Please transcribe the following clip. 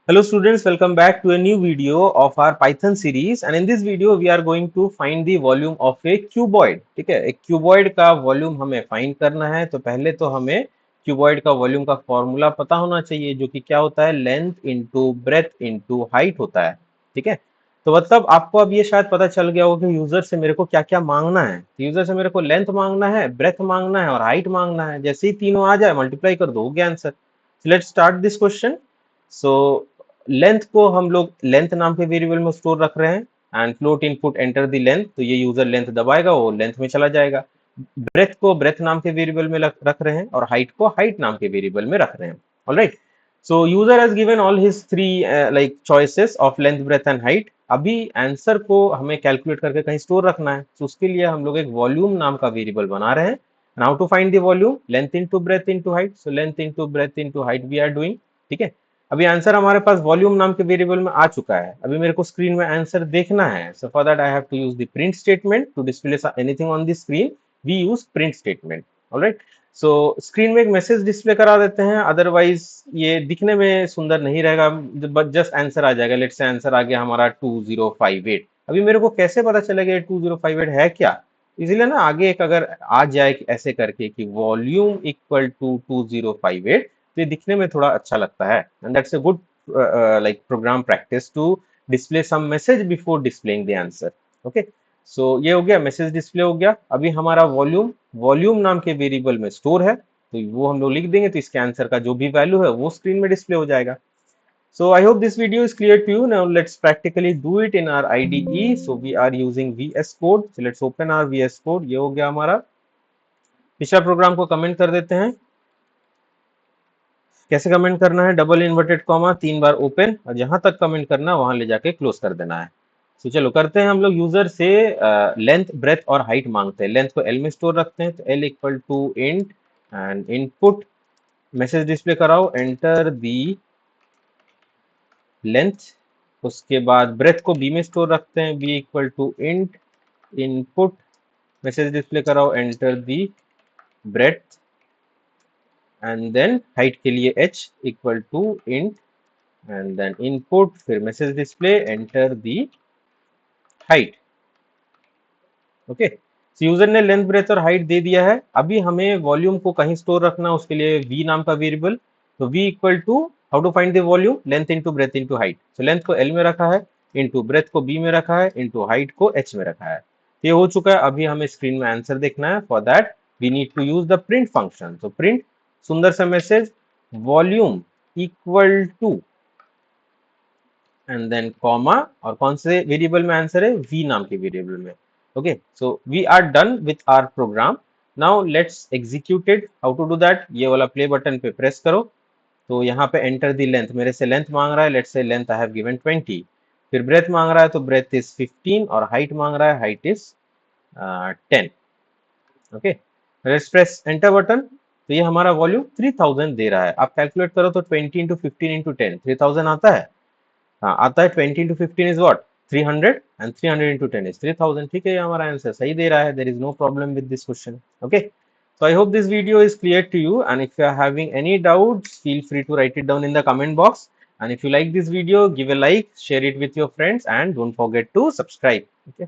Hello students, welcome back to a new video of our Python series, and in this video we are going to find the volume of a cuboid. ठीक है, एक cuboid का volume हमें find करना है। तो पहले तो हमें cuboid का वॉल्यूम का फॉर्मूला पता होना चाहिए, जो कि क्या होता है, length into breadth into height होता है। ठीक है, तो मतलब आपको अब ये शायद पता चल गया होगा कि यूजर से मेरे को क्या क्या मांगना है। तो यूजर से मेरे को लेंथ मांगना है, ब्रेथ मांगना है और हाइट मांगना है। जैसे ही तीनों आ जाए मल्टीप्लाई कर दो, हो गया answer. Let's start this question. So length को हम लोग लेंथ नाम के वेरिएबल में स्टोर रख रहे हैं, and float input enter the length. तो ये यूजर लेंथ दबाएगा, वो लेंथ में चला जाएगा। ब्रेथ को ब्रेथ नाम के वेरिएबल में रख रहे हैं, और हाइट को हाइट नाम के वेरिएबल में रख रहे हैं। Alright, so user has given all his three like choices of length, breadth and height. अभी आंसर को हमें कैलकुलेट करके कहीं स्टोर रखना है, तो उसके लिए हम लोग एक वॉल्यूम नाम का वेरिएबल बना रहे हैं। Now to find the volume, length into breadth into height. So length into breadth into height we are doing. ठीक है, अभी आंसर हमारे पास वॉल्यूम नाम के वेरिएबल में आ चुका है। अभी मेरे को स्क्रीन में आंसर देखना है। So for that I have to use the print statement to display anything on the screen. We use print statement. Alright, so screen में एक मैसेज डिस्प्ले करा देते हैं, अदरवाइज ये दिखने में सुंदर नहीं रहेगा, बट जस्ट आंसर आ जाएगा। लेट्स से आंसर आ गया हमारा 2058। अभी मेरे को कैसे पता चलेगा ये 2058 है क्या? इसीलिए ना आगे एक अगर आ जाए ऐसे करके कि वॉल्यूम इक्वल टू 2058, तो ये दिखने में थोड़ा अच्छा लगता है। And that's a good like program practice to display some message before displaying the answer. Okay, so ये हो गया, मैसेज डिस्प्ले हो गया। अभी हमारा वॉल्यूम वॉल्यूम नाम के वेरिएबल में स्टोर है, तो वो हम लोग लिख देंगे, तो इसके आंसर का जो भी वैल्यू है वो स्क्रीन में डिस्प्ले हो जाएगा। So I hope this video is clear to you. Now let's practically do it in our IDE. So we are using VS Code. So let's open our VS Code. ये हो गया हमारा। पिछला programme को comment कर देते हैं। कैसे कमेंट करना है, डबल इन्वर्टेड कॉमा 3 बार ओपन, और जहां तक कमेंट करना है वहां ले जाके क्लोज कर देना है। तो चलो करते हैं। हम लोग यूजर से लेंथ, ब्रेथ और हाइट मांगते हैं। लेंथ को एल में स्टोर रखते हैं, तो L equal to int and input message display कराओ, एंटर दी लेंथ। उसके बाद ब्रेथ को बी में स्टोर रखते हैं, B equal to int input message display कराओ, enter the breadth. And then height के लिए h equal to int and then input, फिर message display, enter the height. Okay, user ने लेंथ, ब्रेथ और height दे दिया है। अभी हमें वॉल्यूम को कहीं स्टोर रखना है, उसके लिए v नाम का वेरिएबल। तो v equal to, how to find the volume, length into breadth into height. तो लेंथ को l में रखा है, इंटू ब्रेथ को b में रखा है, इंटू हाइट को h में रखा है। ये हो चुका है। अभी हमें स्क्रीन में आंसर देखना है। For that we need to use the print function. तो प्रिंट, सुंदर सा message, volume equal to and then comma, और कौन से वेरिएबल में आंसर है, v नाम के वेरिएबल में। Okay, so we are done with our program. Now let's execute it. How to do that, ये वाला प्ले बटन पे प्रेस करो। तो यहाँ पे एंटर दी लेंथ, मेरे से लेंथ मांग रहा है, let's say length I have given 20। फिर ब्रेथ मांग रहा है, तो ब्रेथ इज 15, और हाइट मांग रहा है, height is 10। Okay, let's press enter button. तो ये हमारा वॉल्यूम 3000 दे रहा है। आप कैलकुलेट करो तो 20 इंटू 15 इंटू 10 3000 आता है। हाँ आता है। 20 into 15 is what, 300, and 300 into 10 is 3000। ठीक है, ये हमारा आंसर सही दे रहा है। There is no problem with this question. Okay, so I hope this video is clear to you, and if you are having any doubts, feel free to write it down in the comment box. And if you like this video, give a like, share it with your friends, and don't forget to subscribe. Okay.